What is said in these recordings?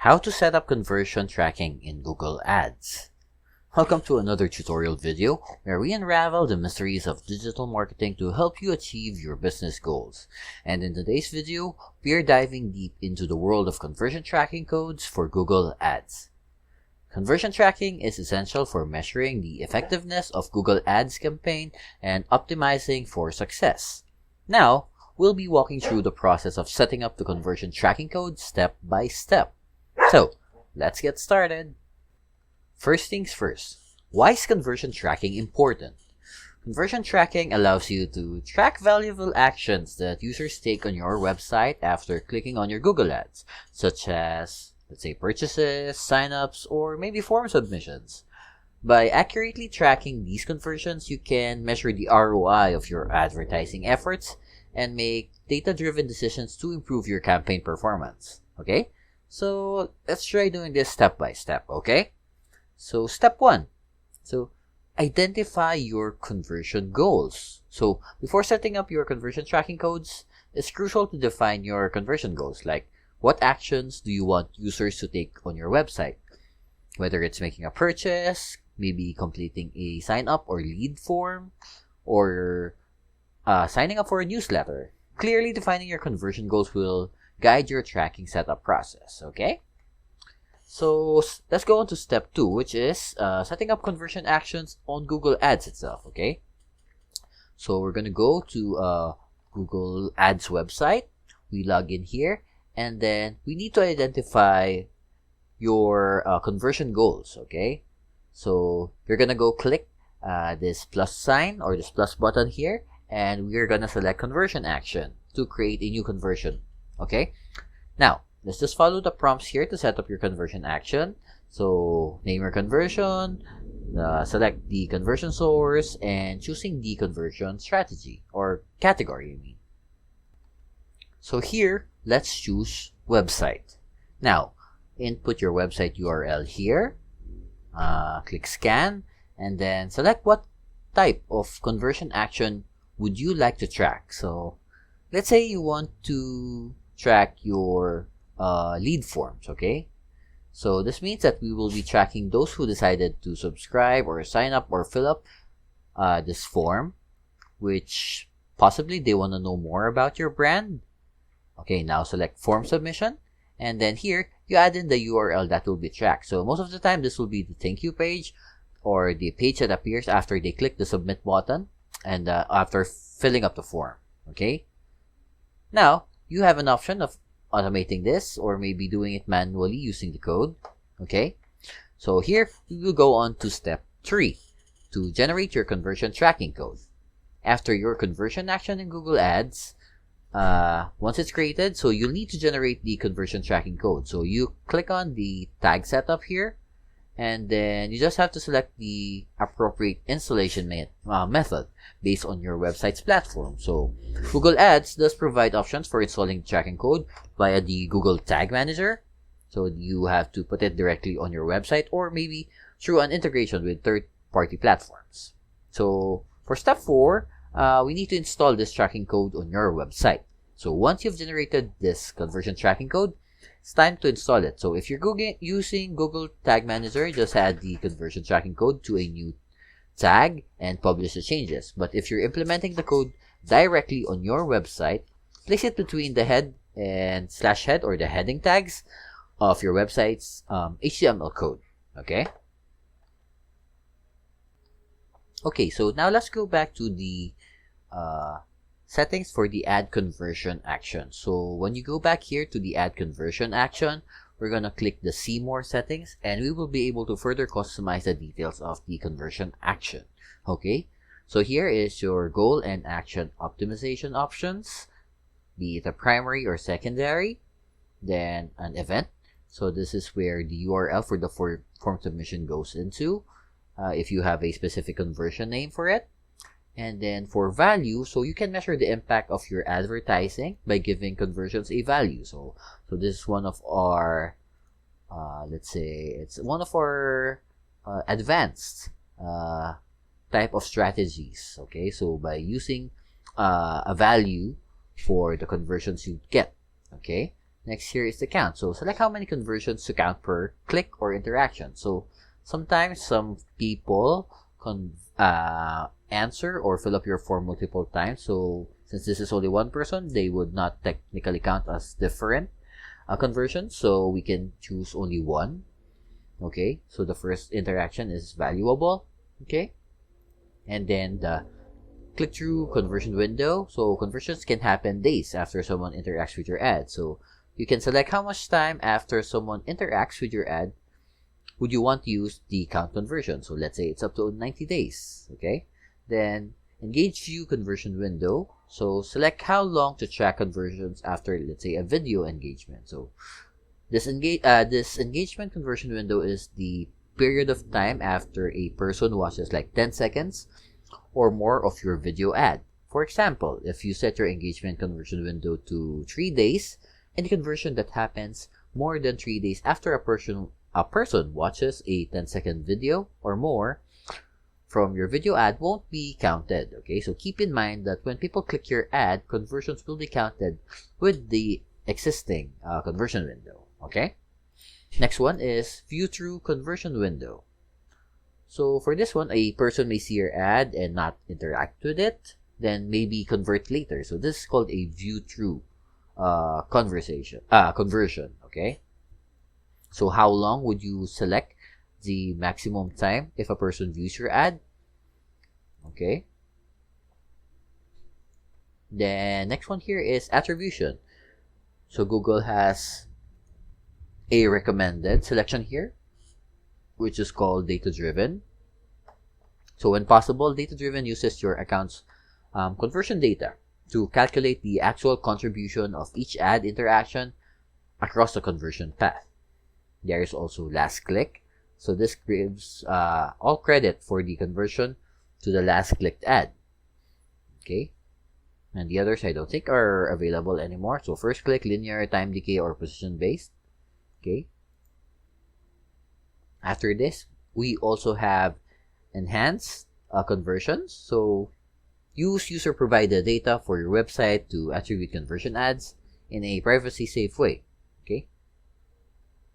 How to set up conversion tracking in Google Ads. Welcome to another tutorial video where we unravel the mysteries of digital marketing to help you achieve your business goals. And in today's video, we are diving deep into the world of conversion tracking codes for Google Ads. Conversion tracking is essential for measuring the effectiveness of Google Ads campaign and optimizing for success. Now, we'll be walking through the process of setting up the conversion tracking code step by step. So, let's get started. First things first, why is conversion tracking important? Conversion tracking allows you to track valuable actions that users take on your website after clicking on your Google Ads, such as, let's say, purchases, signups, or maybe form submissions. By accurately tracking these conversions, you can measure the ROI of your advertising efforts and make data-driven decisions to improve your campaign performance. Okay? So, let's try doing this step by step, okay? So, step 1. So, identify your conversion goals. So, before setting up your conversion tracking codes, it's crucial to define your conversion goals, like what actions do you want users to take on your website? Whether it's making a purchase, maybe completing a sign-up or lead form, or signing up for a newsletter. Clearly defining your conversion goals will guide your tracking setup process, okay? So let's go on to step 2, which is setting up conversion actions on Google Ads itself, okay? So we're going to go to Google Ads website. We log in here, and then we need to identify your conversion goals, okay? So you're going to go click this plus sign or this plus button here, and we're going to select conversion action to create a new conversion. Okay, now let's just follow the prompts here to set up your conversion action. So name your conversion, select the conversion source, and choosing the conversion strategy or category, I mean. So here, let's choose website. Now, input your website URL here, click scan, and then select what type of conversion action would you like to track. So let's say you want to track your lead forms, okay? So this means that we will be tracking those who decided to subscribe or sign up or fill up this form, which possibly they want to know more about your brand. Okay, now select form submission, and then here you add in the URL that will be tracked. So most of the time this will be the thank you page or the page that appears after they click the submit button and after filling up the form, okay? Now, you have an option of automating this or maybe doing it manually using the code, okay? So here, we will go on to step 3 to generate your conversion tracking code. After your conversion action in Google Ads, once it's created, so you'll need to generate the conversion tracking code. So you click on the tag setup here, and then you just have to select the appropriate installation method based on your website's platform. So Google Ads does provide options for installing the tracking code via the Google Tag Manager. So you have to put it directly on your website or maybe through an integration with third-party platforms. So for step 4, we need to install this tracking code on your website. So once you've generated this conversion tracking code, it's time to install it. So if you're using Google Tag Manager, just add the conversion tracking code to a new tag and publish the changes. But if you're implementing the code directly on your website, place it between the head and /head or the heading tags of your website's HTML code. Okay? Okay, so now let's go back to the settings for the add conversion action. So when you go back here to the add conversion action, we're going to click the see more settings, and we will be able to further customize the details of the conversion action. Okay, so here is your goal and action optimization options, be it a primary or secondary, then an event. So this is where the URL for the form submission goes into, if you have a specific conversion name for it. And then for value, so you can measure the impact of your advertising by giving conversions a value. So this is one of our, let's say, it's one of our advanced type of strategies. Okay, so by using a value for the conversions you get. Okay, Next here is the count. So select how many conversions to count per click or interaction. So sometimes some people answer or fill up your form multiple times. So since this is only one person, they would not technically count as different conversions. So we can choose only one. Okay, so the first interaction is valuable. Okay, and then the click-through conversion window. So conversions can happen days after someone interacts with your ad. So you can select how much time after someone interacts with your ad would you want to use the count conversion. So let's say it's up to 90 days. Okay, then engage view conversion window. So select how long to track conversions after, let's say, a video engagement. So this engagement conversion window is the period of time after a person watches like 10 seconds or more of your video ad. For example, if you set your engagement conversion window to 3 days, any conversion that happens more than 3 days after a person watches a 10-second video or more from your video ad won't be counted. Okay, so keep in mind that when people click your ad, conversions will be counted with the existing conversion window. Okay, next one is view through conversion window. So for this one, a person may see your ad and not interact with it, then maybe convert later. So this is called a view through conversion. Okay, so how long would you select the maximum time if a person views your ad? Okay, then next one here is attribution. So Google has a recommended selection here, which is called data-driven. So when possible, data-driven uses your account's conversion data to calculate the actual contribution of each ad interaction across the conversion path. There is also last click. So this gives all credit for the conversion to the last clicked ad. Okay, and the others I don't think are available anymore. So first click, linear, time decay, or position based. Okay, after this we also have enhanced conversions. So use user provided data for your website to attribute conversion ads in a privacy safe way. Okay,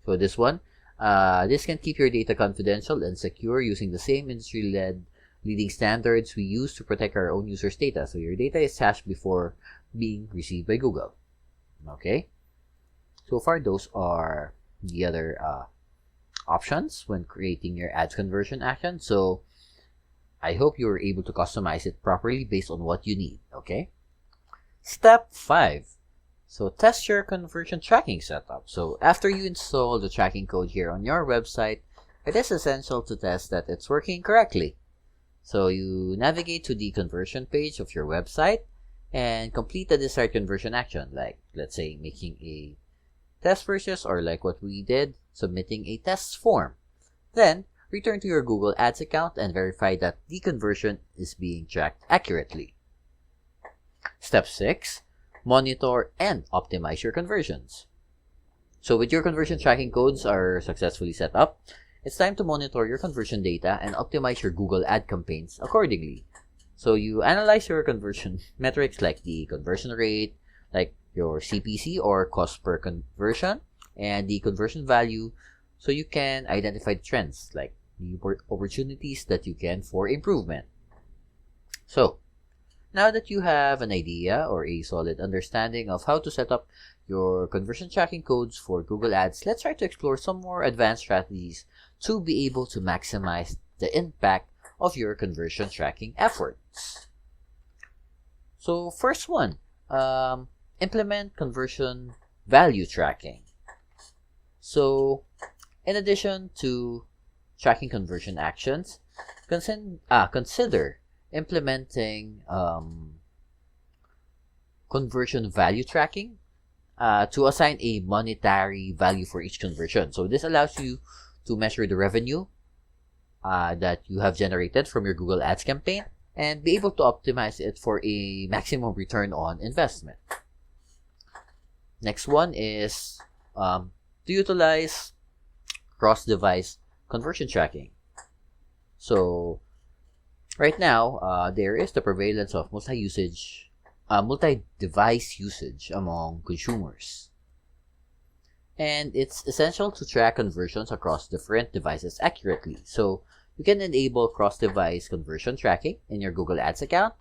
so this one, this can keep your data confidential and secure using the same industry-led leading standards we use to protect our own users' data. So your data is hashed before being received by Google. Okay, so far those are the other options when creating your ads conversion action. So I hope you were able to customize it properly based on what you need. Okay, step 5. So test your conversion tracking setup. So after you install the tracking code here on your website, it is essential to test that it's working correctly. So you navigate to the conversion page of your website and complete the desired conversion action, like let's say making a test purchase, or like what we did, submitting a test form. Then return to your Google Ads account and verify that the conversion is being tracked accurately. Step 6. Monitor and optimize your conversions. So with your conversion tracking codes are successfully set up, it's time to monitor your conversion data and optimize your Google ad campaigns accordingly. So you analyze your conversion metrics like the conversion rate, like your CPC or cost per conversion, and the conversion value, so you can identify trends like the opportunities that you can for improvement. So now that you have an idea or a solid understanding of how to set up your conversion tracking codes for Google Ads, let's try to explore some more advanced strategies to be able to maximize the impact of your conversion tracking efforts. So first one, implement conversion value tracking. So in addition to tracking conversion actions, consider implementing conversion value tracking to assign a monetary value for each conversion. So this allows you to measure the revenue that you have generated from your Google Ads campaign and be able to optimize it for a maximum return on investment. Next one is to utilize cross-device conversion tracking. So right now, there is the prevalence of multi-device usage among consumers. and it's essential to track conversions across different devices accurately. So you can enable cross-device conversion tracking in your Google Ads account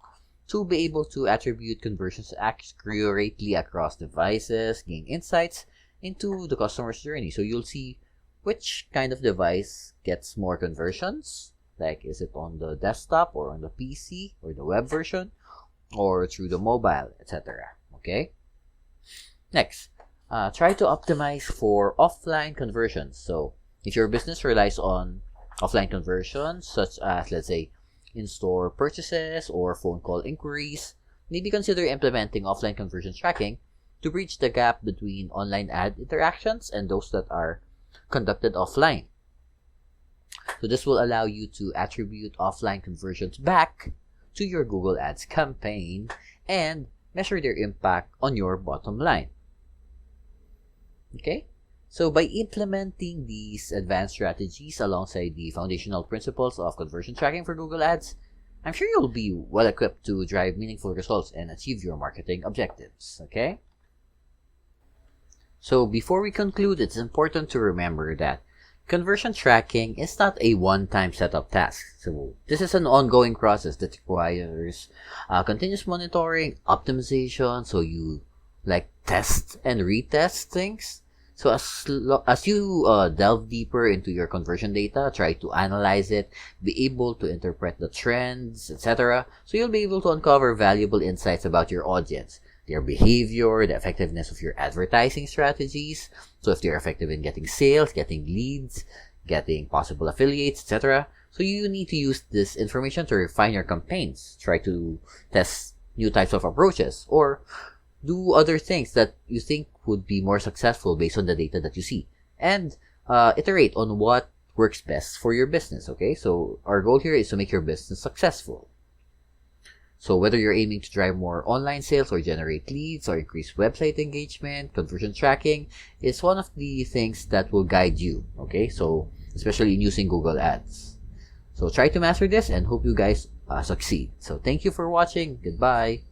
to be able to attribute conversions accurately across devices, gain insights into the customer's journey. So you'll see which kind of device gets more conversions, like is it on the desktop or on the PC or the web version or through the mobile, etc. Okay? Next, try to optimize for offline conversions. So if your business relies on offline conversions, such as, let's say, in-store purchases or phone call inquiries, maybe consider implementing offline conversion tracking to bridge the gap between online ad interactions and those that are conducted offline. So this will allow you to attribute offline conversions back to your Google Ads campaign and measure their impact on your bottom line. Okay? So by implementing these advanced strategies alongside the foundational principles of conversion tracking for Google Ads, I'm sure you'll be well equipped to drive meaningful results and achieve your marketing objectives. Okay? So before we conclude, it's important to remember that conversion tracking is not a one-time setup task. So this is an ongoing process that requires continuous monitoring, optimization, so you like test and retest things. So as you delve deeper into your conversion data, try to analyze it, be able to interpret the trends, etc. So you'll be able to uncover valuable insights about your audience, their behavior, the effectiveness of your advertising strategies. So if they're effective in getting sales, getting leads, getting possible affiliates, etc. So you need to use this information to refine your campaigns, try to test new types of approaches, or do other things that you think would be more successful based on the data that you see, and iterate on what works best for your business. Okay, so our goal here is to make your business successful. So whether you're aiming to drive more online sales or generate leads or increase website engagement, conversion tracking is one of the things that will guide you. Okay, so especially in using Google Ads. So try to master this and hope you guys succeed. So thank you for watching. Goodbye.